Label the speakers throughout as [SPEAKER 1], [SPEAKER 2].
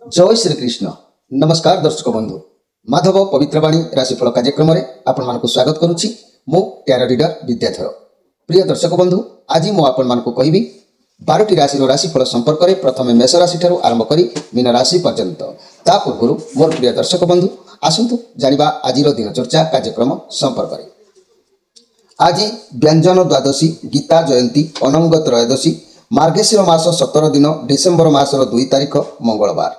[SPEAKER 1] जय श्री कृष्ण। नमस्कार दर्शक बंधु, माधव पवित्रवाणी राशिफल कार्यक्रम में आपण मानक स्वागत करुच्ची। मु टैरो रीडर विद्याधर। प्रिय दर्शक बंधु, आज मु आपण मानक कहबी 12टी राशि राशिफल संपर्क में प्रथम मेष राशि ठारू आरंभ करी मीन राशि पर्यंत। ता पूर्व मोर प्रिय दर्शक बंधु आसतु जानिबा आजिर दिन चर्चा कार्यक्रम संपर्क में। आज व्यंजन द्वादशी, गीता जयंती, अनंग त्रयोदशी, मार्गशीर मास 17 दिन, डिसेम्बर मासर 2 तारिख मंगलवार।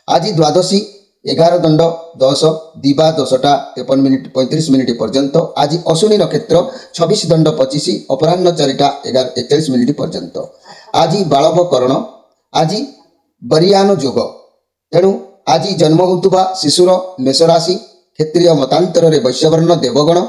[SPEAKER 1] आज द्वादशी 11 दंड 10 दिवा 10टा 53 मिनिट 35 मिनिट पर्यंत। आज अश्विनी नक्षत्र 26 दंड 25 अपराह्न 4टा 41 मिनिट पर्यंत। आज बालव करण, आज बरियान जोग। तेणु आज जन्म होता शिशुर मेष राशि, क्षेत्रीय मतांतर वैश्यवर्ण देवगण,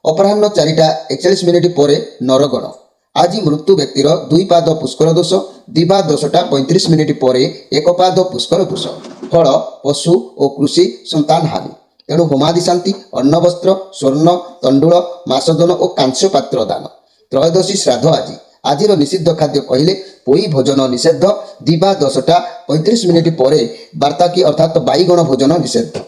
[SPEAKER 1] अपराह्न 4टा 41 मिनिट पर नरगण। आज मृत्यु व्यक्तिर 2 पाद पुष्कर दोष, दिवा 10टा 35 मिनिट पर 1 पाद पुष्कर दोष। फल पशु और कृषि संतान हानि। तेणु होमादि शांति, अन्न वस्त्र स्वर्ण तंडुल मासदन और कांस्य पात्र दान। त्रयोदशी श्राद्ध। आज निषिद्ध खाद्य कहले पोई भोजन निषेध, दिवा 10टा 35 मिनिट पर वार्ता की अर्थात बाईगण भोजन निषेध।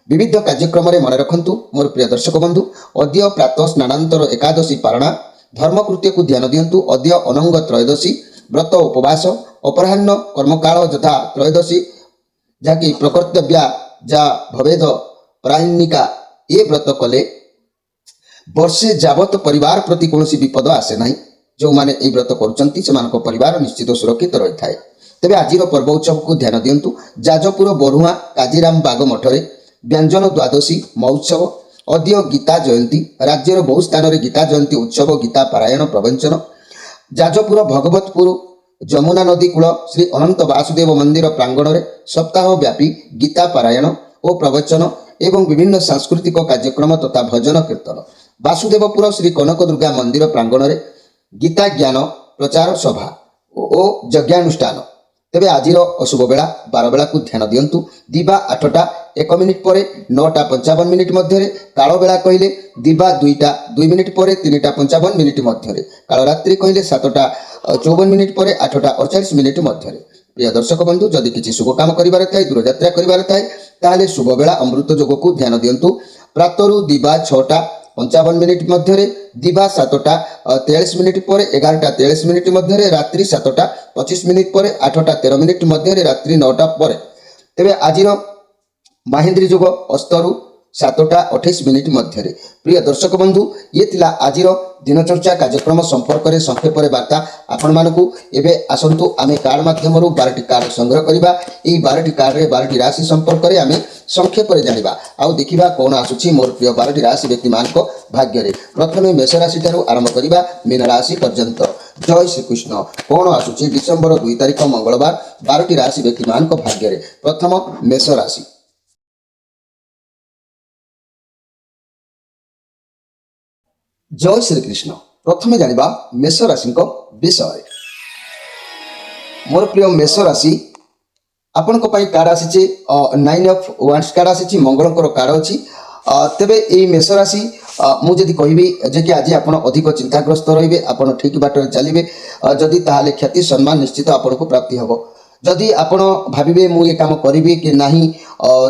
[SPEAKER 1] विविध कार्यक्रम मन रखु मोर प्रिय दर्शक बंधु। अद्य प्रातः स्नानांतर एकादशी पारणा, धर्मकृत्य को ध्यान दिंतु। अद्य अनंग त्रयोदशी, व्रत उपवास, अपराह्न कर्मकाल यथा त्रयोदशी जहाँकि प्रकर्तव्या जा भवेद प्रायणिका। ये व्रत कले वर्षे जावत परिवार प्रति कौन विपद आसे ना। जो मैंने ये व्रत कर परिवार निश्चित सुरक्षित रही है। तेज आज पर्व उत्सव को ध्यान दिंतु। जाजपुर बरुआ काजीराम बाग मठरे व्यंजन द्वादशी महोत्सव। अद्य गीता जयंती, राज्यर बहु स्थान में गीता जयंती उत्सव, गीता पारायण प्रवचन। जाजपुर भगवतपुर जमुना नदी कूल श्री अनंत वासुदेव मंदिर प्रांगण में सप्ताह व्यापी गीता पारायण और प्रवचन एवं विभिन्न सांस्कृतिक कार्यक्रम तथा भजन कीर्तन। वासुदेवपुर श्री कनक दुर्गा मंदिर प्रांगण में गीता ज्ञान प्रचार सभा और यज्ञानुष्ठान। तेबे आज अशुभ बेला 12 बेला को ध्यान दिंतु। दिवा 8टा 1 मिनिट पर 9टा 55 मिनिट मध्य। काल बेला कहले दिवा 2टा 2 मिनिट पर 3टा 55 मिनिट मध्य। काल रात्रि कहले 7टा 54 मिनिट पर 8टा 48 मिनिट मध्य। प्रिय दर्शक बंधु, जदि किसी शुभ काम करिवार थाए, दूरयात्रा करिवार थाए, ताहले शुभ बेला अमृत जोग को ध्यान दिंतु। प्रातरु दिवा 6टा 55 मिनिट मध्य, दिवा 7टा 43 मिनिट पर 11टा 43 मिनिट मध्य, रात्रि 7टा 25 मिनिट पर 8टा 13 मिनिट मध्य, रात्रि 9टा पर। तेबे आजिर महेंद्री जोग अस्तरु 7टा 28 मिनिट मध्य। प्रिय दर्शक बंधु, ये थिला आजिर दिनचर्चा कार्यक्रम संपर्क में संक्षेप वार्ता आपण मानकु। एबे आसंतु आमे कार्ड माध्यम 12टी कार्ड संग्रह करिबा। एई 12टी कार्ड रे 12टी राशि संपर्क में आमे संक्षेप में जानिबा। आउ देखिबा कोन आसुची मोर प्रिय 12टी राशि व्यक्ति मानक भाग्य रे। प्रथमे मेष राशि ठारू आरंभ करिबा मीन राशि पर्यंत। जय श्री कृष्ण। कोन आसुची डिसेम्बर 2 तारिख मंगलवार 12टी राशि व्यक्ति मानक भाग्य रे। प्रथम मेष राशि। जय श्री कृष्ण। प्रथमे जानिबा मेष राशि विषय। मोर प्रिय मेष राशि आपण कार्ड आसी 9 ऑफ वांड्स कार्ड आसी, मंगल कार्ड अच्छी। तेबे ये मेष राशि मुझे कहबी जे कि आज आप अधिक चिंताग्रस्त रे, आप ठीक बाट चलिए, जदि ताहले ख्याति सम्मान निश्चित आपको प्राप्ति हम। जदि आपण भाविबे मु ये काम करिबे कि नाही,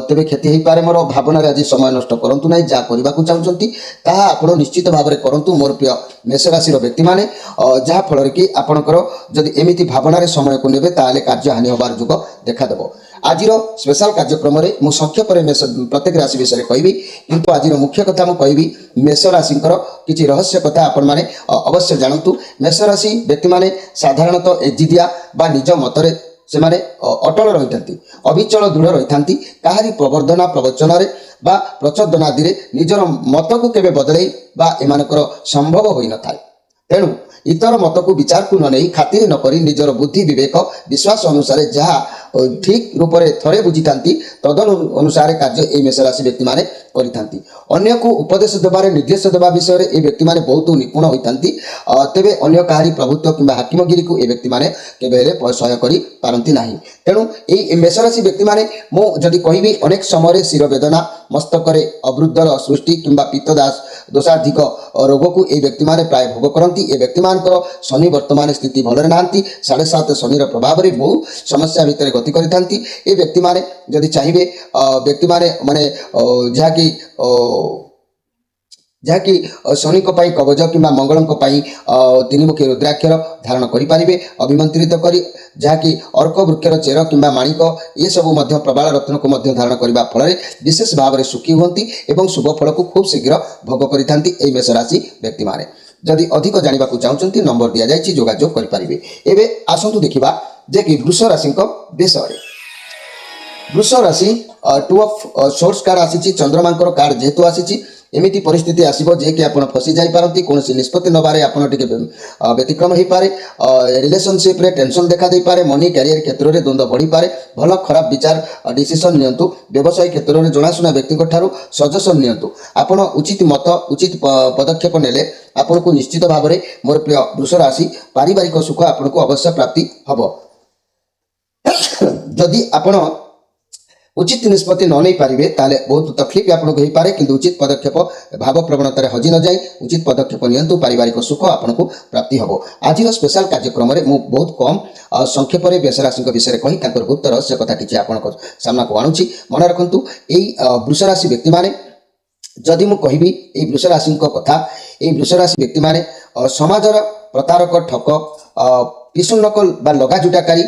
[SPEAKER 1] तेबे क्षति हो पारे। मोर भावना आज समय नष्ट करंतु नाही। जा करबा को चाहउचंती ताहा आपण निश्चित भाव में करंतु मोर प्रिय मेष राशि व्यक्ति माने, जहा फल कि आपणकर जदि एमिति भावना रे समय को नेबे ताहले कार्य हानि होबार जुग देखा देबो। आज स्पेशल कार्यक्रम में मु संक्षेप में प्रत्येक राशि विषय कहबी, किंतु आज मुख्य कथा मु कहबी मेष राशि किछि रहस्य कथा आपण माने अवश्य जानतु। मेष राशि व्यक्ति माने साधारणतः एजिदिया बा निज मतरे से माने अटल रही, अविचल दृढ़ रही। काहारी प्रवर्धना प्रवचन बा प्रचोदन आदि निजर मत को केबे बदलई बा एमानकर संभव होई न थाए। तेणु इतर मत को विचार को न नहीं खातिर न करी निजर बुद्धि विवेक विश्वास अनुसार जहाँ ठीक रूप से थरे बुझी तदन अनुसार कार्य ये मेष राशि व्यक्ति माने करिथांती। अन्य को उपदेश देवारे निर्देश देवा विषय ये व्यक्ति माने बहुत निपुण होइथांती। तेबे अन्य काहारी प्रभुत्व किंबा हाकिमगिरी को ये व्यक्ति माने केबे हेले सहाय करि पारंती नाही। तेणु ये मेष राशि व्यक्ति माने मो जदि कहबी अनेक समय शिर वेदना, मस्तक अवृद्धर सृष्टि किंबा पित्तदास दोषाधिक रोग को ये व्यक्ति माने प्राय भोग करती। ये व्यक्ति माने ଆପଣମାନଙ୍କର ଶନି ବର୍ତ୍ତମାନ ସ୍ଥିତି ଭଲରେ ନାହାନ୍ତି। 7.5 ଶନିର ପ୍ରଭାବରେ ବହୁ ସମସ୍ୟା ଭିତରେ ଗତି କରିଥାନ୍ତି। ଏ ବ୍ୟକ୍ତିମାନେ ଯଦି ଚାହିଁବେ ବ୍ୟକ୍ତିମାନେ ମାନେ ଯାହାକି ଶନିଙ୍କ ପାଇଁ କବଜ କିମ୍ବା ମଙ୍ଗଳଙ୍କ ପାଇଁ ତିନିମୁଖୀ ରୁଦ୍ରାକ୍ଷର ଧାରଣ କରିପାରିବେ ଅଭିମନ୍ତ୍ରିତ କରି, ଯାହାକି ଅର୍କ ବୃକ୍ଷର ଚେର କିମ୍ବା ମାଣିକ ଏସବୁ ମଧ୍ୟ ପ୍ରବାଳ ରତ୍ନକୁ ମଧ୍ୟ ଧାରଣ କରିବା ଫଳରେ ବିଶେଷ ଭାବରେ ସୁଖୀ ହୁଅନ୍ତି ଏବଂ ଶୁଭ ଫଳକୁ ଖୁବ୍ ଶୀଘ୍ର ଭୋଗ କରିଥାନ୍ତି ଏହି ମେଷ ରାଶି ବ୍ୟକ୍ତିମାନେ। ଯଦି ଅଧିକ ଜାଣିବାକୁ ଚାହୁଁଛନ୍ତି ନମ୍ବର ଦିଆଯାଇଛି, ଯୋଗାଯୋଗ କରିପାରିବେ। ଏବେ ଆସନ୍ତୁ ଦେଖିବା ଯେ କି ବୃଷ ରାଶିଙ୍କ ବିଷୟରେ। ବୃଷ ରାଶି 2 ଅଫ୍ ସୋର୍ସ କାର୍ଡ ଆସିଛି, ଚନ୍ଦ୍ରମାଙ୍କର କାର୍ଡ ଯେହେତୁ ଆସିଛି ଏମିତି ପରିସ୍ଥିତି ଆସିବ ଯେ କି ଆପଣ ଫସି ଯାଇପାରନ୍ତି। କୌଣସି ନିଷ୍ପତ୍ତି ନେବାରେ ଆପଣ ଟିକେ ବ୍ୟତିକ୍ରମ ହୋଇପାରେ। ରିଲେସନସିପ୍ରେ ଟେନସନ୍ ଦେଖା ଦେଇପାରେ। ମନି କ୍ୟାରିୟର କ୍ଷେତ୍ରରେ ଦ୍ୱନ୍ଦ୍ୱ ବଢ଼ିପାରେ। ଭଲ ଖରାପ ବିଚାର ଡିସିସନ୍ ନିଅନ୍ତୁ। ବ୍ୟବସାୟୀ କ୍ଷେତ୍ରରେ ଜଣାଶୁଣା ବ୍ୟକ୍ତିଙ୍କ ଠାରୁ ସଜେସନ୍ ନିଅନ୍ତୁ। ଆପଣ ଉଚିତ ମତ ଉଚିତ ପଦକ୍ଷେପ ନେଲେ ଆପଣଙ୍କୁ ନିଶ୍ଚିତ ଭାବରେ ମୋର ପ୍ରିୟ ବୃଷ ରାଶି ପାରିବାରିକ ସୁଖ ଆପଣଙ୍କୁ ଅବଶ୍ୟ ପ୍ରାପ୍ତି ହେବ। ଯଦି ଆପଣ ଉଚିତ ନିଷ୍ପତ୍ତି ନ ନେଇପାରିବେ ତାହେଲେ ବହୁତ ତକଲିଫ ଆପଣଙ୍କୁ ହୋଇପାରେ, କିନ୍ତୁ ଉଚିତ ପଦକ୍ଷେପ ଭାବ ପ୍ରବଣତାରେ ହଜି ନ ଯାଇ ଉଚିତ ପଦକ୍ଷେପ ନିଅନ୍ତୁ, ପାରିବାରିକ ସୁଖ ଆପଣଙ୍କୁ ପ୍ରାପ୍ତି ହେବ। ଆଜିର ସ୍ପେଶାଲ କାର୍ଯ୍ୟକ୍ରମରେ ମୁଁ ବହୁତ କମ୍ ସଂକ୍ଷେପରେ ବୃଷ ରାଶିଙ୍କ ବିଷୟରେ କହି ତାଙ୍କର ଗୁପ୍ତ ରହସ୍ୟ କଥା କିଛି ଆପଣଙ୍କ ସାମ୍ନାକୁ ଆଣୁଛି। ମନେ ରଖନ୍ତୁ, ଏଇ ବୃଷ ରାଶି ବ୍ୟକ୍ତିମାନେ, ଯଦି ମୁଁ କହିବି ଏଇ ବୃଷ ରାଶିଙ୍କ କଥା, ଏଇ ବୃଷ ରାଶି ବ୍ୟକ୍ତିମାନେ ସମାଜର ପ୍ରତାରକ, ଠକ, ପିସୁଲ ନକଲ ବା ଲଗାଜୁଟାକାରୀ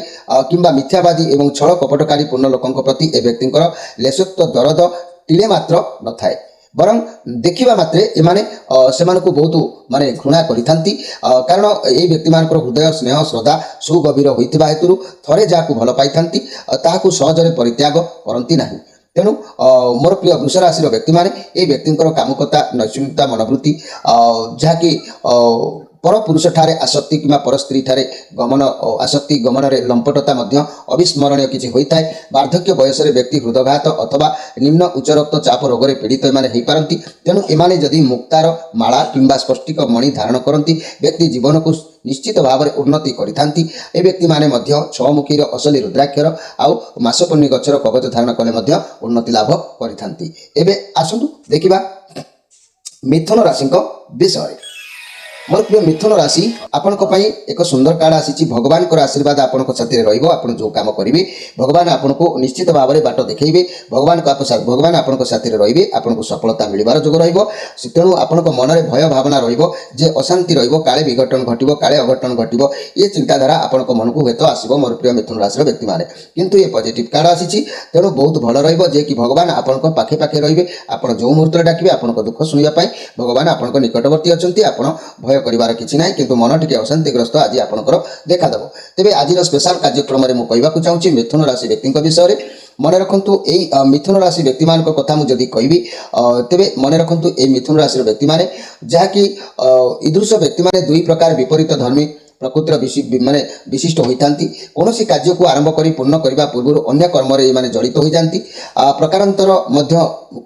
[SPEAKER 1] କିମ୍ବା ମିଥ୍ୟାବାଦୀ ଏବଂ ଛଳ କପଟକାରୀ ପୂର୍ଣ୍ଣ ଲୋକଙ୍କ ପ୍ରତି ଏ ବ୍ୟକ୍ତିଙ୍କର ଲେଶତ୍ୱ ଦରଦ ଟିଳେ ମାତ୍ର ନଥାଏ। ବରଂ ଦେଖିବା ମାତ୍ରେ ଏମାନେ ସେମାନଙ୍କୁ ବହୁତ ମାନେ ଘୃଣା କରିଥାନ୍ତି। କାରଣ ଏହି ବ୍ୟକ୍ତିମାନଙ୍କର ହୃଦୟ ସ୍ନେହ ଶ୍ରଦ୍ଧା ସୁଗଭୀର ହୋଇଥିବା ହେତୁରୁ ଥରେ ଯାହାକୁ ଭଲ ପାଇଥାନ୍ତି ତାହାକୁ ସହଜରେ ପରିତ୍ୟାଗ କରନ୍ତି ନାହିଁ। ତେଣୁ ମୋର ପ୍ରିୟ ବୃଷ ରାଶିର ବ୍ୟକ୍ତିମାନେ ଏହି ବ୍ୟକ୍ତିଙ୍କର କାମୁକତା, ନୈସର୍ଗିକତା ମନୋବୃତ୍ତି, ଯାହାକି ପରପୁରୁଷଠାରେ ଆସକ୍ତି କିମ୍ବା ପର ସ୍ତ୍ରୀଠାରେ ଗମନ ଆସକ୍ତି ଗମନରେ ଲମ୍ପଟତା ମଧ୍ୟ ଅବିସ୍ମରଣୀୟ କିଛି ହୋଇଥାଏ। ବାର୍ଦ୍ଧକ୍ୟ ବୟସରେ ବ୍ୟକ୍ତି ହୃଦଘାତ ଅଥବା ନିମ୍ନ ଉଚ୍ଚ ରକ୍ତଚାପ ରୋଗରେ ପୀଡ଼ିତ ଏମାନେ ହୋଇପାରନ୍ତି। ତେଣୁ ଏମାନେ ଯଦି ମୁକ୍ତାର ମାଳା କିମ୍ବା ସ୍ପଷ୍ଟିକ ମଣି ଧାରଣ କରନ୍ତି ବ୍ୟକ୍ତି ଜୀବନକୁ ନିଶ୍ଚିତ ଭାବରେ ଉନ୍ନତି କରିଥାନ୍ତି। ଏ ବ୍ୟକ୍ତିମାନେ ମଧ୍ୟ ଛଅମୁଖୀର ଅସଲି ରୁଦ୍ରାକ୍ଷର ଆଉ ମାସପନ୍ନୀ ଗଛର କବଚ ଧାରଣ କଲେ ମଧ୍ୟ ଉନ୍ନତି ଲାଭ କରିଥାନ୍ତି। ଏବେ ଆସନ୍ତୁ ଦେଖିବା ମିଥୁନ ରାଶିଙ୍କ ବିଷୟରେ। ମୋର ପ୍ରିୟ ମିଥୁନ ରାଶି, ଆପଣଙ୍କ ପାଇଁ ଏକ ସୁନ୍ଦର କାର୍ଡ ଆସିଛି। ଭଗବାନଙ୍କର ଆଶୀର୍ବାଦ ଆପଣଙ୍କ ସାଥିରେ ରହିବ। ଆପଣ ଯେଉଁ କାମ କରିବେ ଭଗବାନ ଆପଣଙ୍କୁ ନିଶ୍ଚିତ ଭାବରେ ବାଟ ଦେଖାଇବେ। ଭଗବାନ ଆପଣଙ୍କ ସାଥିରେ ରହିବେ। ଆପଣଙ୍କୁ ସଫଳତା ମିଳିବାର ଯୋଗ ରହିବ। ତେଣୁ ଆପଣଙ୍କ ମନରେ ଭୟ ଭାବନା ରହିବ ଯେ ଅଶାନ୍ତି ରହିବ, କାଳେ ବିଘଟନ ଘଟିବ, କାଳେ ଅଘଟନ ଘଟିବ, ଏ ଚିନ୍ତାଧାରା ଆପଣଙ୍କ ମନକୁ ହୁଏତ ଆସିବ ମୋର ପ୍ରିୟ ମିଥୁନ ରାଶିର ବ୍ୟକ୍ତିମାନେ। କିନ୍ତୁ ଏ ପଜିଟିଭ୍ କାର୍ଡ ଆସିଛି, ତେଣୁ ବହୁତ ଭଲ ରହିବ ଯେ କି ଭଗବାନ ଆପଣଙ୍କ ପାଖେ ପାଖେ ରହିବେ। ଆପଣ ଯେଉଁ ମୁହୂର୍ତ୍ତରେ ଡାକିବେ ଆପଣଙ୍କ ଦୁଃଖ ଶୁଣିବା ପାଇଁ ଭଗବାନ ଆପଣଙ୍କ ନିକଟବର୍ତ୍ତୀ ଅଛନ୍ତି। ଆପଣ ଭୟ କରିବାର କିଛି ନାହିଁ, କିନ୍ତୁ ମନ ଟିକେ ଅଶାନ୍ତିଗ୍ରସ୍ତ ଆଜି ଆପଣଙ୍କର ଦେଖାଦେବ। ତେବେ ଆଜିର ସ୍ପେଶାଲ କାର୍ଯ୍ୟକ୍ରମରେ ମୁଁ କହିବାକୁ ଚାହୁଁଛି ମିଥୁନ ରାଶି ବ୍ୟକ୍ତିଙ୍କ ବିଷୟରେ। ମନେ ରଖନ୍ତୁ, ଏଇ ମିଥୁନ ରାଶି ବ୍ୟକ୍ତିମାନଙ୍କ କଥା ମୁଁ ଯଦି କହିବି ତେବେ ମନେ ରଖନ୍ତୁ ଏଇ ମିଥୁନ ରାଶିର ବ୍ୟକ୍ତିମାନେ, ଯାହାକି ଈଦୃଶ ବ୍ୟକ୍ତିମାନେ ଦୁଇ ପ୍ରକାର ବିପରୀତ ଧର୍ମୀ ପ୍ରକୃତିର ବିଶିଷ୍ଟ ହୋଇଥାନ୍ତି। କୌଣସି କାର୍ଯ୍ୟକୁ ଆରମ୍ଭ କରି ପୂର୍ଣ୍ଣ କରିବା ପୂର୍ବରୁ ଅନ୍ୟ କର୍ମରେ ଏମାନେ ଜଡ଼ିତ ହୋଇଯାନ୍ତି। ପ୍ରକାରାନ୍ତର ମଧ୍ୟ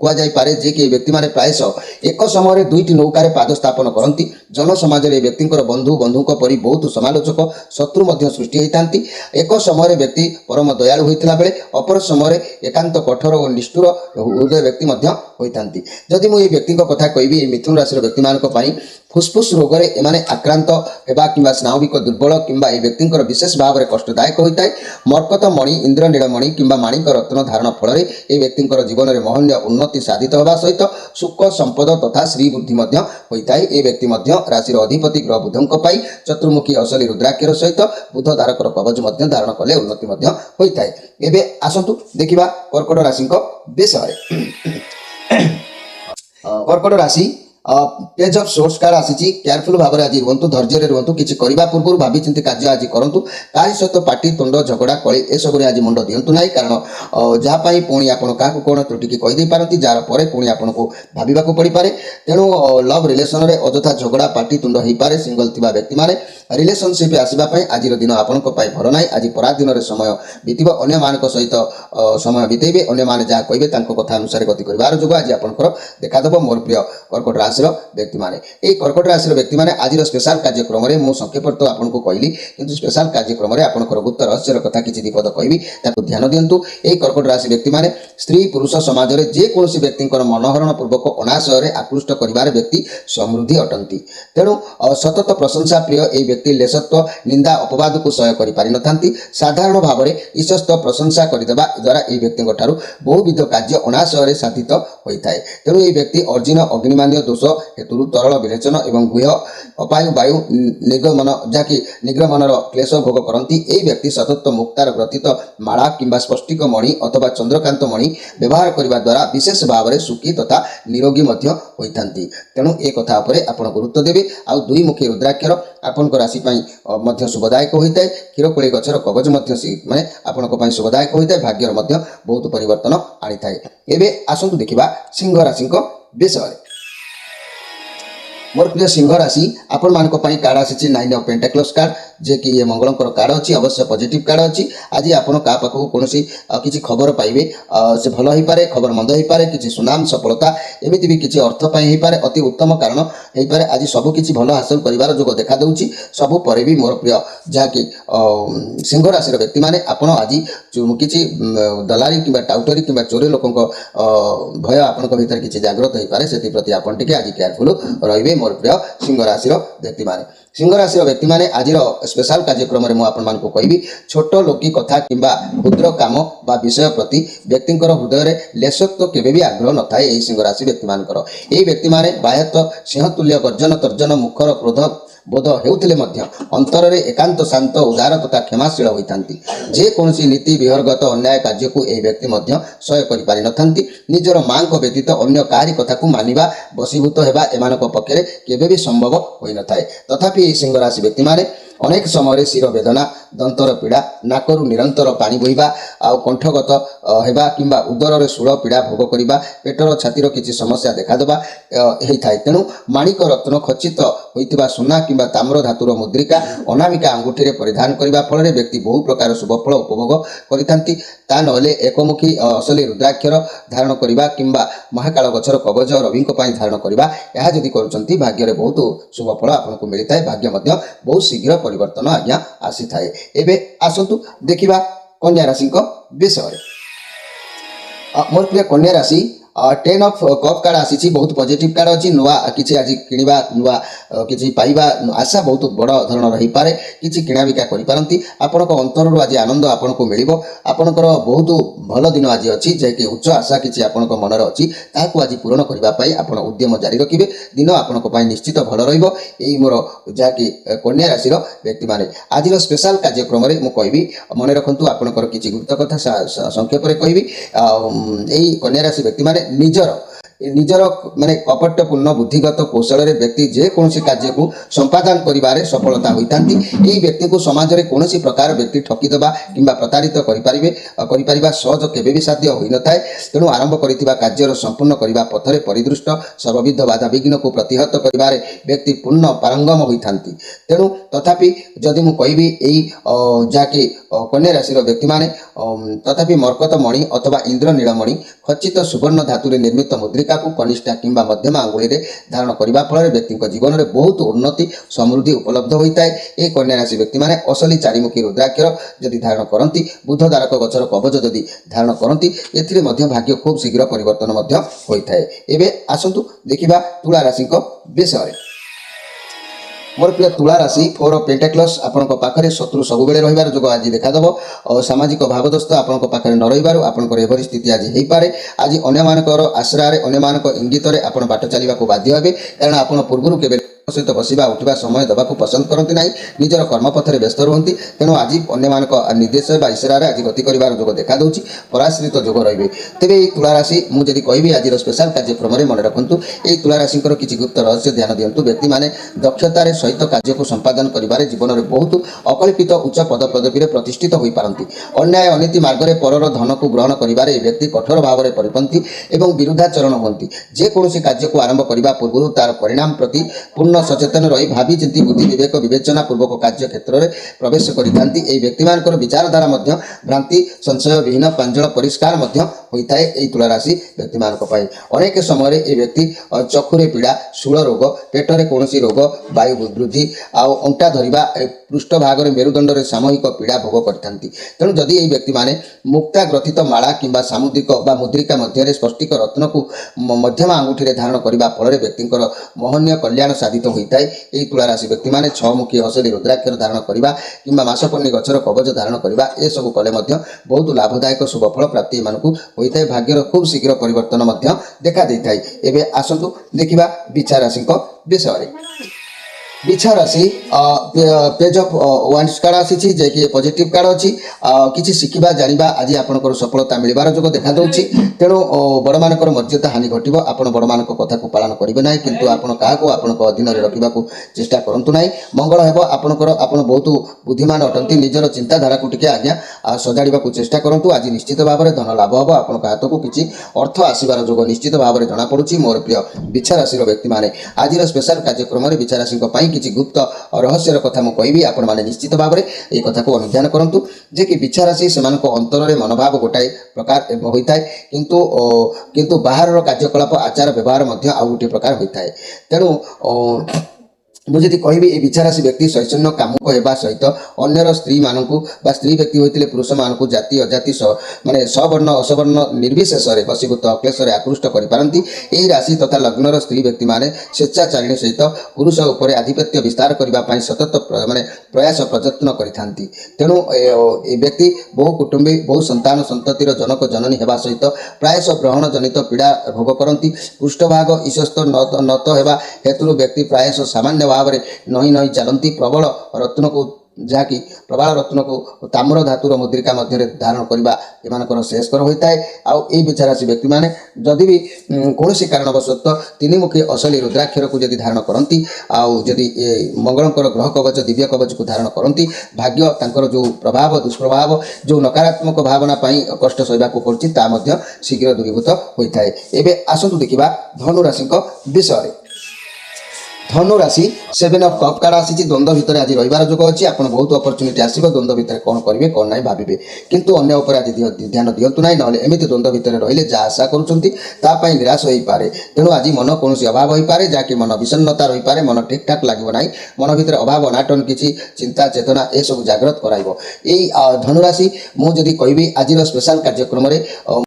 [SPEAKER 1] କୁହାଯାଇପାରେ ଯେ କି ଏ ବ୍ୟକ୍ତିମାନେ ପ୍ରାୟଶଃ ଏକ ସମୟରେ ଦୁଇଟି ନୌକାରେ ପାଦ ସ୍ଥାପନ କରନ୍ତି। ଜନସମାଜରେ ଏ ବ୍ୟକ୍ତିଙ୍କର ବନ୍ଧୁଙ୍କ ପରି ବହୁତ ସମାଲୋଚକ ଶତ୍ରୁ ମଧ୍ୟ ସୃଷ୍ଟି ହୋଇଥାନ୍ତି। ଏକ ସମୟରେ ବ୍ୟକ୍ତି ପରମ ଦୟାଳୁ ହୋଇଥିଲା ବେଳେ ଅପର ସମୟରେ ଏକାନ୍ତ କଠୋର ଓ ନିଷ୍ଠୁର ହୃଦୟ ବ୍ୟକ୍ତି ମଧ୍ୟ ହୋଇଥାନ୍ତି। ଯଦି ମୁଁ ଏହି ବ୍ୟକ୍ତିଙ୍କ କଥା କହିବି, ଏହି ମିଥୁନ ରାଶିର ବ୍ୟକ୍ତିମାନଙ୍କ ପାଇଁ ଫୁସ୍ଫୁସ୍ ରୋଗରେ ଏମାନେ ଆକ୍ରାନ୍ତ ହେବା କିମ୍ବା ସ୍ନାୟବିକ ଦୁର୍ବଳ କିମ୍ବା ଏହି ବ୍ୟକ୍ତିଙ୍କର ବିଶେଷ ଭାବରେ କଷ୍ଟଦାୟକ ହୋଇଥାଏ। ମର୍କତ ମଣି, ଇନ୍ଦ୍ରନୀଳମଣି କିମ୍ବା ମାଣିକ ରତ୍ନ ଧାରଣ ଫଳରେ ଏହି ବ୍ୟକ୍ତିଙ୍କର ଜୀବନରେ ମହନୀୟ ଉନ୍ନତି ସାଧିତ ହେବା ସହିତ ସୁଖ ସମ୍ପଦ ତଥା ଶ୍ରୀବୃଦ୍ଧି ମଧ୍ୟ ହୋଇଥାଏ। ଏ ବ୍ୟକ୍ତି ମଧ୍ୟ ରାଶିର ଅଧିପତି ଗ୍ରହ ବୁଧଙ୍କ ପାଇଁ ଚତୁର୍ମୁଖୀ ଅସଲି ରୁଦ୍ରାକ୍ଷର ସହିତ ବୁଧ ଧାରକର କବଚ ମଧ୍ୟ ଧାରଣ କଲେ ଉନ୍ନତି ମଧ୍ୟ ହୋଇଥାଏ। ଏବେ ଆସନ୍ତୁ ଦେଖିବା କର୍କଟ ରାଶିଙ୍କ ବିଷୟରେ। କର୍କଟ ରାଶି पेज ऑफ सोर्स कार्ड आसी केयरफुल भाव में आज रुहतु धैर्य रुहतु किसी करने पूर्व भाई चिंती कार्य आज करूँ तारी सहित पार्टी तुंड झगड़ा कली एसबू आज मुंड दिंतु ना कारण जहाँपाई पुणी आप कौन त्रुटि कहीदे पारती जार पर पुणी आपको भाविका पड़ पाए तेणु लव रिलेसन में अजथा झगड़ा पार्टी तुंड हो पाए सिंगल थी व्यक्ति मैंने रिलेशनशिप आसवाई आज दिन आपण भल ना आज पराधीन समय बीतब अन्य मान सहित समय बितेबे अन्य माने जहाँ कहे कथा अनुसार गति कर जो आज आपंकर देखादेव मोर प्रिय कर्कट राशि व्यक्ति मैंने यही कर्कट राशि व्यक्ति मैंने आज स्पेशल कार्यक्रम में मुझे संक्षेप तो आपको कहली कि स्पेशल कार्यक्रम में आपंकर गुप्त रहस्यर कथा किसी दीपद कहबी ध्यान दिंतु। यही कर्कट राशि व्यक्ति मैंने स्त्री पुरुष समाज में जेकोसी व्यक्ति मनोहरण पूर्वक अनाशय आकृष्ट कर व्यक्ति समृद्धि अटंती। तेणु सतत प्रशंसा प्रिय यही व्यक्ति लेशत्व निंदा अपवाद को सह्य कर साधारण भाव में ईशस्त प्रशंसा करदेवा द्वारा यह व्यक्ति बहुविध कार्य अनाशय साधित होता है। तेणु यह व्यक्ति अर्जुन अग्निमान्य दोष हेतु तरल विरेचन और गुह अपायु वायु निर्गमन जहाँकि निग्रमन क्लेश भोग करती। यह व्यक्ति सतत मुक्तार ग्रथित माला किंबा स्पष्टिक मणि अथवा चंद्रकांत मणि व्यवहार करने द्वारा विशेष भाव में सुखी तथा निरोगी होता। तेणु ए कथा आप गुरुत्व देवे। आ दुईमुखी रुद्राक्षर आपण राशि शुभदायक होता है। क्षीरकोड़ी गचर कवच माने आपण शुभदायक होता है। भाग्यर बहुत परिवर्तन आनी था। एवं आसतु देखा सिंह राशि विषय। मोर प्रिय सिंह राशि आपण मान कार्ड आसी 9 ऑफ पेंटाक्लस कार्ड जे कि ये मंगलंकर कार्ड अच्छी अवश्य पॉजिटिव कार्ड अच्छी। आज आपण क्या पाखक कौन किसी खबर पाइबे से भल हो पारे खबर मंद हो पारे किसी सुनाम सफलता एमती भी किसी अर्थपाई हो पारे अति उत्तम कारण हो पारे। आज सबकि भल हासिल कर जोग देखा दूँ सबू पर भी मोर प्रिय जहाँकि सिंह राशि व्यक्ति मैंने आपड़ आज किसी दलारी कि टाउटरी कि चोरी लोक भय आपण भर किसी जागृत हो पारे से प्रति आप आज केयरफुल रे मोर प्रिय सिंह राशि व्यक्ति मैंने। सिंह राशि व्यक्ति मैंने आज स्पेशल कार्यक्रम में मुझे कहबी छोट लोकी कथा किंबा क्षुद्र काम बा विषय प्रति व्यक्ति हृदय में लेशत्व केवे भी आग्रह न थाए। सिंह राशि व्यक्ति मानकर यही व्यक्ति मैंने बाह्यत सिंहतुल्य गर्जन तर्जन मुखर क्रोध बोध होते अंतर में एकांत शांत उदार तथा क्षमाशील होता। जेकोसी नीति विहर्गत अन्याय कार्य को यह व्यक्ति सह्य कर निजर माँ व्यतीत अन्य कार्य कथा को मानिबा बसीभूत होगा एम पक्षे केवे भी संभव हो न थाए। तथापि सिंह राशि व्यक्ति मैंने अनेक समय शिर वेदना दंतर पीड़ा नाकरू निरंतर पानी बोहिबा आ कंठगत होगा किंबा उदर शूल पीड़ा भोग करवा पेटर छातीर किसी समस्या देखादेवा होता है। तेणु माणिक रत्न खचित होता सुना किंबा ताम्र धातुर मुद्रिका अनामिका अंगूठी परिधान करने फल व्यक्ति बहु प्रकार शुभफल उपभोग करती। ता नहले एकमुखी असली रुद्राक्षर धारण करने किंबा महाकाल गचर कवच रवि धारण करवा यह जदि कर भाग्य बहुत शुभफल आपको मिलता है। भाग्य बहुत शीघ्र परिवर्तन आज्ञा आसी थाए। एबे आसतु देखिबा कन्या राशि विषय। मोर प्रिय कन्या राशि 10 ऑफ कप कार्ड आसी बहुत पॉजिटिव कार्ड अच्छी नुआ किसी आज किणवा नुआ किसी पाइबा आशा बहुत बड़ धरण रही पारे किसी किणा बिका करपारती। आपण अंतर आज आनंद आपन को मिल आपणकर बहुत भल दिन आज अच्छी जैकि उच्च आशा किसी आपण मनर अच्छी ताकू आज पूरण करने आप उद्यम जारी रखिए। दिन आपण निश्चित भल रही मोर जहाँकि कन्या राशि व्यक्ति मैंने आज स्पेशल कार्यक्रम में मुझे कहबी मन रखु आपणकर किसी गुप्त कथा संक्षेप में कहबी। यही कन्या राशि व्यक्ति मैंने निजर माने कपटपूर्ण बुद्धिगत कौशल व्यक्ति जेकोसी कार्य को संपादन करिबारे सफलता होता। यही व्यक्ति को समाज में कौन प्रकार व्यक्ति ठकीदबा किंबा प्रतारित करिपारिबा सहज केबे भी साध्य होई न थाए। तेणु आरंभ करितिबा कार्यर संपूर्ण करने पथरे परिदृष्ट सर्वविध बाधा विघ्न को प्रतिहत करिबारे व्यक्ति पूर्ण पारंगम होइथांती। तेणु तथापि जदि मु कहबी एई जाके कन्या राशि व्यक्ति माने तथापि मरकत मणि अथवा इंद्र नीलमणि खचित सुवर्ण धातु निर्मित मुद्रिका को कनिष्ठा किंबा मध्यम आंगुली धारण करने फल व्यक्ति जीवन में बहुत उन्नति समृद्धि उपलब्ध होता है। ये कन्या राशि व्यक्ति मैंने असली चारिमुखी रुद्राक्षर जदि धारण करती बुधदारक गचर कवच जदि धारण करती एथिरे भाग्य खूब शीघ्र परिवर्तन होता है। एबे आसतु देखिबा तुला राशि विषय। मोर प्रिय तुला राशि 4 ऑफ पेंटाक्लस आपण पाखे शत्रु सब बेले रहिबार जोग आज देखादेव और सामाजिक भावदस्त आपण पाखे न रहिबार आपनकर एभरी स्थिति आज हो पारे। आज अन्य मानकर आश्रय अन्य मानक इंगित आपण बाट चलने को बाध्य हेबे कारण आपण पूर्व केबे सहित बसवा उठा समय देवा पसंद करती ना निजर कर्मपथरे व्यस्त रुहति। तेणु आज अन्य निर्देश इशारे आज गति कर जोग देखा दूँ पराश्रित जोग रे। तेरे ये तुला राशि मुझे कहि आज स्पेशल कार्यक्रम में मन रखु ये तुला राशि किसी गुप्त रहस्य ध्यान दिंतु। व्यक्ति मैंने दक्षतार सहित कार्य को संपादन कर जीवन में बहुत अकल्पित उच्च पद पदवी प्रतिष्ठित हो पारती। अन्याय अनीति मार्ग में परर धन को ग्रहण कर व्यक्ति कठोर भाव में परिपंथी और विरुद्धाचरण होती। जेकोसी कार्य को आरंभ करने पूर्व तार परिणाम प्रति पूर्ण पूर्ण सचेतन रही भावी चिंती बुद्धि विवेक विवेचना पूर्वक कार्य क्षेत्र में प्रवेश करती व्यक्ति मान विचारधारा भ्रांति संशय विहीन प्रांजल परिष्कार होता है। तुला राशि व्यक्ति मान अनेक समय ये व्यक्ति चक्षुरे पीड़ा शूल रोग पेटरे कौन रोग वायु वृद्धि आउ अंटा धरवा पृष्ठभाग में मेरुदंड में सामूहिक पीड़ा भोग करते। तेणु जदि ये व्यक्ति माने मुक्ता ग्रथित माला किंबा सामुद्रिक व मुद्रिका मध्य स्पष्टिक रत्न को मध्यम आंगुठी धारण करने फल व्यक्ति महनीय कल्याण साधित होता है। यही तुला राशि व्यक्ति माने छमुखी हसली रुद्राक्षर धारण करने कि मासपन्नी गचर कवच धारण करने ये सब कले बहुत लाभदायक शुभफल प्राप्ति होता है। भाग्यर खूब शीघ्र परिवर्तन देखा देता है। एवं आसतु देखा बिछा राशि विषय बिछा राशि पेज ऑफ वांड्स कार्ड आसी जे पॉजिटिव कार्ड अच्छी किसी शिखा जाना आज आपंकर सफलता मिलबार जोग देखा दूसरी। तेणु बड़ मान मर्यादा हानि घटो आप बड़ मान कथा को पालन करेंगे ना किंतु आपण क्या अधीन रखा चेष्टा करूँ ना मंगल हे आपंकर आप बहुत बुद्धिमान अटंती निजर चिंताधारा को टिके आज्ञा सजाड़ा चेष्टा करूँ। आज निश्चित भाव में धन लाभ हम आपण हाथ को किसी अर्थ आसबार जोग निश्चित भाव में जमापड़ी। मोर प्रिय बिछा राशि व्यक्ति मैंने आज स्पेशल कार्यक्रम में बिछा राशि किसी गुप्त रहस्यर कथा मुझे आपण मैंने निश्चित भाव में ये कथा को अनुध्यान करूँ जे कि बिछा राशि से अंतर में मनोभाव गोटाए प्रकार होता है किंतु बाहर कार्यकलाप आचार व्यवहार आउ गोटे प्रकार होता है। तेणु मुझे कहबी ये बिछा राशि व्यक्ति शैशन्य कामुक होगा सहित अन्यर स्त्री मानक स्त्री व्यक्ति होते पुरुष मानक जाति अजाति माने सवर्ण असवर्ण निर्विशेष वशीभूत अक्लेशर आकृष्ट करें। यही राशि तथा लग्नर स्त्री व्यक्ति माने स्वेच्छाचारिणी सहित पुरुष उपर आधिपत्य विस्तार करने सतत माने प्रयास प्रयत्न करते। तेणु ये व्यक्ति बहु कुटुंबी बहु संतान संततिर जनक जननी होगा सहित प्रायश ग्रहण जनित पीड़ा भोग करती। पृष्ठभाग ईशस्त नत होगा हेतु व्यक्ति प्रायश सामान्य भाव में नई नई चलती प्रबल रत्न को जहाँकि प्रबल रत्न को ताम्र धातुर मुद्रिका मध्य धारण करने एम श्रेयस्कर होता है। आउ ये बिछा राशि व्यक्ति मैंने जदि भी कौन कारणवश तीन असली रुद्राक्षर को जदि धारण करती आदि मंगलकर ग्रह कवच दिव्य कवच को धारण करती भाग्य तांकर जो प्रभाव दुष्प्रभाव जो नकारात्मक भावना कष्ट सहवा पड़ता शीघ्र दूरीभूत होता है। एवं आसतु देखा धनु राशि विषय धनु राशि 7 ऑफ कप कार्ड आसी द्वंद्व भितर आज रविवार जोग अच्छी आप बहुत अपरच्युनिटी आसो द्वंद्व भितर कौन करेंगे कौन ना भावे किंतु अन्य उपर आज ध्यान दिंतु ना ना एमती द्वंद्व भितर रही जहाँ आशा करुँच निराश हो पारे। तेणु आज मन कौन अभाव हो पाए जहाँकि मन विषन्नता रही पारे मन ठीक ठाक लगे ना मन भितर अभाव अनाटन किसी चिंता चेतना ये सब जागृत कराइब। यही धनुराशि मुझे कहबी आज स्पेशल कार्यक्रम में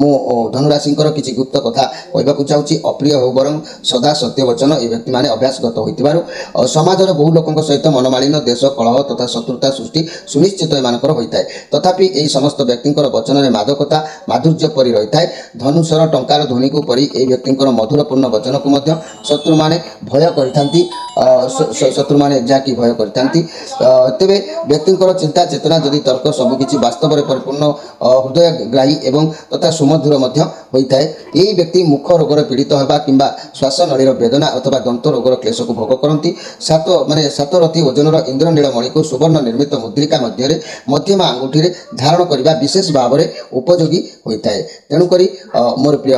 [SPEAKER 1] मु धनुराशि किसी गुप्त कथा कहवाक चाहूँगी अप्रिय हो बरं सदा सत्य वचन ये व्यक्ति मैंने अभ्यासगत हो समाजर बहु लोकों सहित मनमालिन देश कलह तथा शत्रुता सृष्टि सुनिश्चित एमानकर होता है। तथापि यही समस्त व्यक्ति वचन में मादकता माधुर्य परि रही है। धनुषर टंकार ध्वनि को परी यही व्यक्ति मधुरपूर्ण वचन को शत्रु माने भय करथांती शत्रु माने जहाँकि भय करथांती। तेबे व्यक्ति चिंता चेतना जदि तर्क सबकि वास्तव में परिपूर्ण हृदयग्राही एवं तथा सुमधुर होता है। यही व्यक्ति मुख रोगर पीड़ित होगा कि श्वास नळीर वेदना अथवा दंत रोगर क्लेश को भोग करती। सात रति ओजनर इंद्रनील मणि को सुवर्ण निर्मित मुद्रिका मध्य मध्यम आंगुठी धारण करने विशेष भाव में उपयोगी होता है। तेणुक मोर प्रिय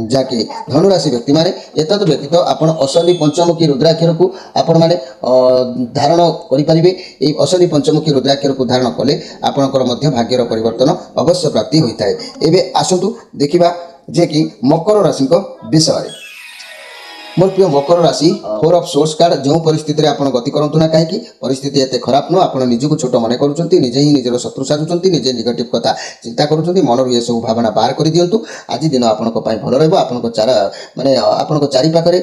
[SPEAKER 1] जहाँकि धनुराशि व्यक्ति मैंने एतद व्यतीत आप असली पंचमुखी रुद्राक्षर को आपण मैंने धारण करेंगे। ये असली पंचमुखी रुद्राक्षर को धारण कले आपंकर भाग्यर परिवर्तन अवश्य प्राप्ति होता है। एवं आसतु देखा जे कि मकर राशि विषय मोर प्रिय मकर राशि 4 ऑफ सोर्स कार्ड जो परिस्थिति आप गति करूँ ना कहीं परिस्थिति एत खराब नुह आप निजक छोट मन कर निजे ही निजर शत्रु साजुंट निजे नेगेटिव कथा चिंता करूँ मन ये सब भावना बाहर कर दिंतु। आज दिन आपण भल रहा आप मानने आप चारिपाखे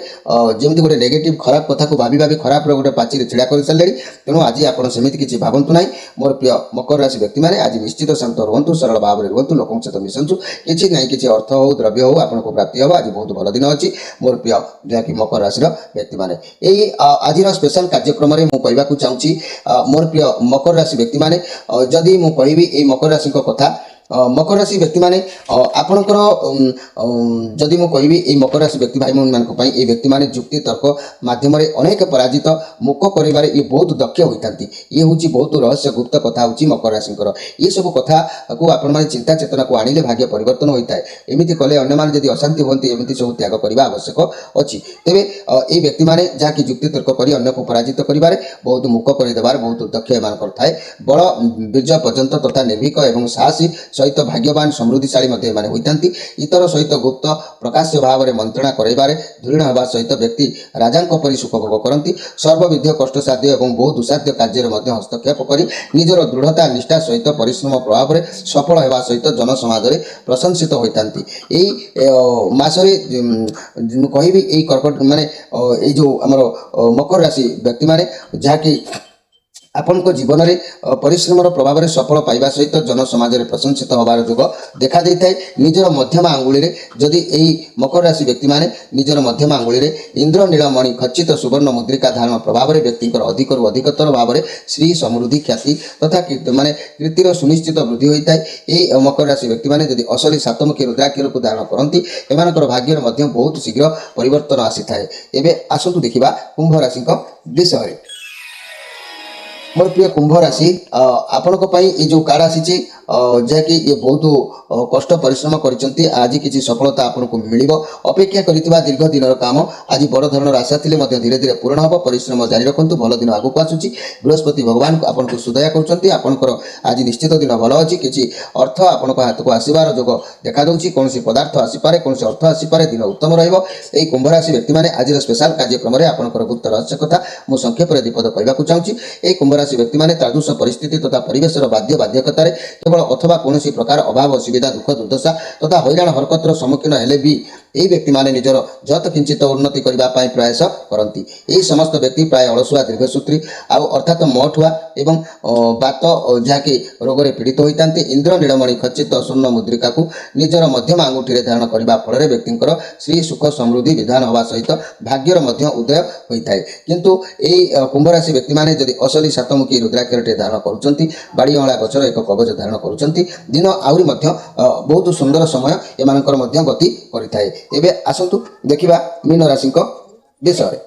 [SPEAKER 1] जमी गोटे नेगेटिव खराब कथा को भाभी भाभी खराब गोटे पाचीरे छिड़ा कर सारे। तेणु आज आप किसी भावतु ना। मोर प्रिय मकर राशि व्यक्ति मैंने आज निश्चित शांत रुहतु सरल भाव में रुहतु लोकों सहित मिशंतु किसी ना कि अर्थ हो द्रव्य हो आपको प्राप्ति हम आज बहुत भल दिन अच्छी। मोर प्रिय कि मकर राशि व्यक्ति मैंने यही आज स्पेशल कार्यक्रम में मुझे कहवाक चाहूँगी मोर प्रिय मकर राशि व्यक्ति मैंने जदि मुझे कहबी मकर राशि कथा मकर राशि व्यक्ति माने आपणकर जदि मु कहबी ए मकर राशि व्यक्ति भाई मानक पई ए व्यक्ति माने युक्ति तर्क माध्यम रे अनेक पराजित मुख करिबारे ये बहुत दक्ष होइतांती। ये होची बहुत रहस्य गुप्त कथा होची मकर राशिंकर। ये सब कथा को आपण माने चिंता चेतना को आनिले भाग्य परिवर्तन होइताय। एमिति कले अन्य माने जदि अशांति होंती एमिति सब त्याग करबा आवश्यक अछि। तेबे ए व्यक्ति माने जाकी युक्ति तर्क करी अन्य को पराजित करिबारे बहुत मुख करि देबार बहुत दक्ष एमान करथाय। बड़ बीर्ज पर्यंत तथा निर्भीक एवं साहसी सहित भाग्यवान समृद्धिशाली मध्य माने होइतांती। इतर सहित गुप्त प्रकाश्य भाव में मंत्रणा करैबारे धुरीण हेबा सहित व्यक्ति राजांक परि सुख भोग करती। सर्वविध कष्टसाध्य एवं बहुत दुसाध्य कार्य में हस्तक्षेप करी निजर दृढ़ता निष्ठा सहित परिश्रम प्रभाव में सफल हेबा सहित जनसमाज में प्रशंसित होइतांती। एई मासरे कहबी एई कर्कट माने एई जो हमर मकर राशि व्यक्ति माने जाकी आपण जीवन में परिश्रम प्रभाव में सफल पाइबा सहित जनसमाज में प्रशंसित होबार जोग देखा देता है। निजर मध्यम आंगुली रे जदि एई मकर राशि व्यक्ति माने निजर मध्यम आंगुली रे इंद्र नीलमणि खचित सुवर्ण मुद्रिका धारण प्रभाव में व्यक्ति अधिकरू अधिकतर भाव में श्री समृद्धि ख्याति तथा माने कीर्तिर सुनिश्चित वृद्धि होता है। ये मकर राशि व्यक्ति माने जदि असली सातमुखी रुद्राक्षर को धारण करती एमानकर भाग्य मध्य बहुत शीघ्र परिवर्तन आसी थाए। एबे आसतु देखिबा कुंभ राशि विषय। मोर प्रिय कुंभ राशि आपण ये जो कार्ड आसी जहाँकि ये बहुत कष्ट परिश्रम कर आज किसी सफलता आपन को मिल अपेक्षा करथिबा दीर्घ दिन काम आज बड़ धरण आशा थिले मध्य धीरे धीरे पूर्ण हम। परिश्रम जारी रखु भल दिन आगक आसूची। बृहस्पति भगवान आपन को सुदया कर आपंकर आज निश्चित दिन भल अच्छी किसी अर्थ आपण हाथ को आसबार जोग देखा दूँ। कौन पदार्थ आसीपे कौन अर्थ आसीपे दिन उत्तम रही। कुंभ राशि व्यक्ति मैंने आज स्पेशल कार्यक्रम में आपंकर गुप्त रहस्य कथा मु संक्षेप में दीपद कहूँ चाहूँगी। कुंभ राशि व्यक्ति मैंने तादृश परिस्थिति तथा परिवेश बाध्य बाध्यकतार केवल अथवा कौन प्रकार अभाव असुविधा दुख दुर्दशा तथा हैरान हरकतर सम्मुखीन हेले भी यही व्यक्ति माने निजर जत किंचित उन्नति करने प्रयास करती। यही समस्त व्यक्ति प्राय अलसुआ दीर्घसूत्री अर्थात मठुआ एवं बात जहाँकि रोग में पीड़ित होता। इंद्र नीलमणि खचित स्वर्ण मुद्रिका को निजर मध्यम आंगुठी धारण करने फल व्यक्ति श्री सुख समृद्धि विधान होगा सहित भाग्यर उदय होता है। किंतु यही कुंभ राशि व्यक्ति माने जदि असली सातमुखी रुद्राक्षर धारण करुँच बाड़ी अँला गचर एक कवच धारण करुँच दिन आहरी बहुत सुंदर समय एमानकर मध्य गति करिथाए। एबे आसंतु देखिबा मीन राशि विषय।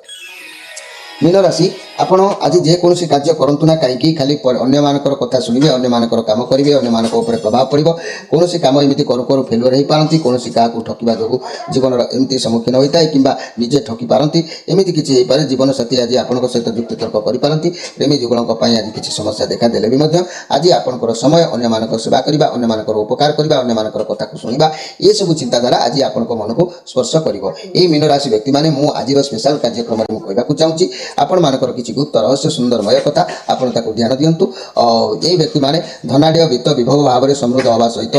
[SPEAKER 1] मीन राशि आपण आज जेकोसी कार्य करंतु ना कहीं खाली अन्य मानकर कथा शुणिबे अन्य मानकर काम करेंगे अन्य मानक ऊपर प्रभाव पड़ो कौन काम एमती करू करू फेलुअर हो पारती कौन क्या ठकिबा जो जीवन एमती सम्मुखीन होता है कि निजे ठकी पारती एमती किसी हो पारे। जीवन साथी आज आपण सहित युक्ति तर्क करें प्रेमी जुगलों आज किसी समस्या देखा देले भी आज आपंकर समय अन्य मानक सेवा करने अन्य मानकर उपकार करने अन्य मानकर कथा को शुणा ये सब चिंताधारा आज आपण मन को स्पर्श कर। मीन राशि व्यक्ति मैंने आज स्पेशल कार्यक्रम में कहूँ चाहूँगी आपण मानकर किसी गुप्त रहस्य सुंदरमय कथा आपण ताको ध्यान दियंतु। ये व्यक्ति माने धनाढ़ वित्त विभव भाव में समृद्ध हवा सहित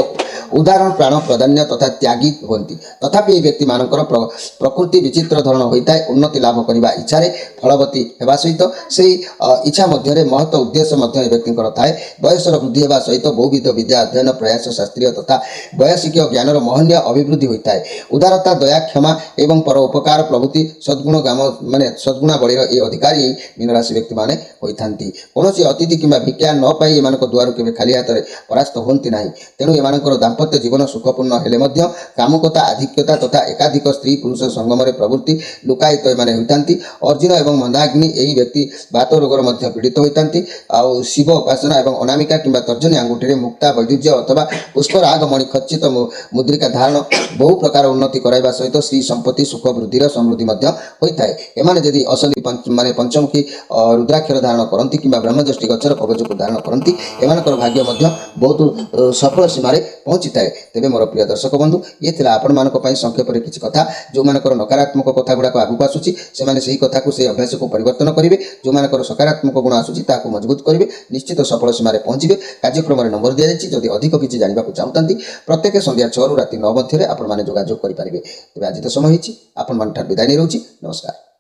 [SPEAKER 1] उदाहरण प्राण प्राधान्य तथा त्यागी होती। तथापि ये व्यक्ति मानकर प्रकृति विचित्र धरण होता है। उन्नति लाभ करने इच्छा फलवती होगा सहित से इच्छा मध्य महत्व उद्देश्य व्यक्ति थाए। बयसर वृद्धि होगा सहित बहुविध विद्या अध्ययन प्रयास शास्त्रीय तथा वैश्विक ज्ञानर महनीय अभिवृद्धि होता है। उदारता दया क्षमा एवं परोपकार प्रभृति सद्गुण गाम माने सद्गुणावलीर ये अधिकारी मीन राशि व्यक्ति माने होइथांती। कौन अतिथि कि भिक्षा न पाई एमानक दुआर के खाली हाथ में परास्त होती ना। तेणु एमानकर दाम्पत्य जीवन सुखपूर्ण हेले मध्य कामुकता आधिक्यता तथा एकाधिक स्त्री पुरुष संगम में प्रवृत्ति लुकायित एमाने होइथांती। अर्जुन एवं मंदाग्नि यही व्यक्ति बात रोगर मध्य पीड़ित होइथांती। शिव उपासना एवं अनामिका किंबा तर्जनी आंगुठी मुक्ता वैदुज्य अथवा पुष्पराग मणि खचित मुद्रिका धारण बहु प्रकार उन्नति कराइबा सहित श्री संपत्ति सुख वृद्धिर समृद्धि होता है। एमाने यदि असली माने पंचमुखी रुद्राक्षर धारण करती कि ब्रह्मज्योष्टि गचर कवच को धारण करती एमानकर भाग्य बहुत सफल सीमार पहुँची थाए। तेरे मोर प्रिय दर्शक बंधु ये थिला आपण मानक पई संक्षेप में किसी कथा जो मानकर नकारात्मक कथा गुड़ाक आगू आसूची से कथा को से अभ्यास को परिवर्तन करेंगे। जो मानकर सकारात्मक गुण आसूची ताकू मजबूत करेंगे निश्चित सफल सीमार पहुँचे। कार्यक्रम में नंबर दिया जाइए जदि अधिक किसी जानवा चाहती प्रत्येक संध्या 6 ରୁ ରାତି 9 ମଧ୍ୟରେ आपण माने जोगाजोग करेंगे। तेज आज तो समय होती आपण मान विदाय नहीं रोची। नमस्कार।